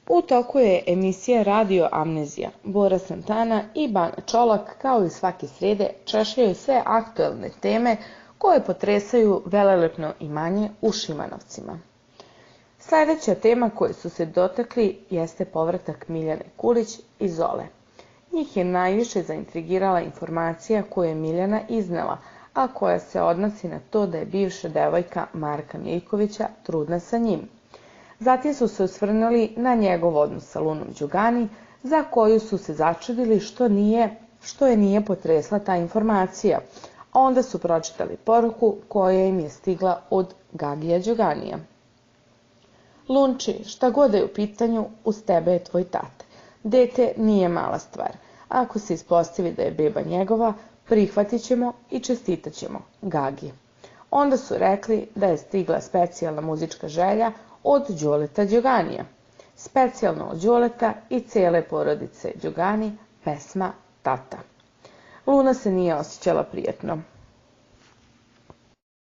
U toku je emisija Radio Amnezija. Bora Santana i Bana Čolak, kao i svake srede, češljaju sve aktuelne teme koje potresaju velelepno imanje u Šimanovcima. Sljedeća tema koju su se dotakli jeste povratak Miljane Kulić i Zole. Njih je najviše zaintrigirala informacija koju je Miljana iznela, a koja se odnosi na to da je bivša devojka Marka Miljkovića trudna sa njim. Zatim su se osvrnuli na njegov odnos sa Lunom Đugani, za koju su se začudili što je nije potresla ta informacija, a onda su pročitali poruku koja im je stigla od Gagija Đoganija. Lunči, šta god je u pitanju, uz tebe je tvoj tate. Dete nije mala stvar. Ako se ispostavi da je beba njegova, prihvatit ćemo i čestitat ćemo, Gagi. Onda su rekli da je stigla specijalna muzička želja od Đoleta Đoganija. Specijalno od Đoleta i cijele porodice Đogani, pesma Tata. Luna se nije osjećala prijatno.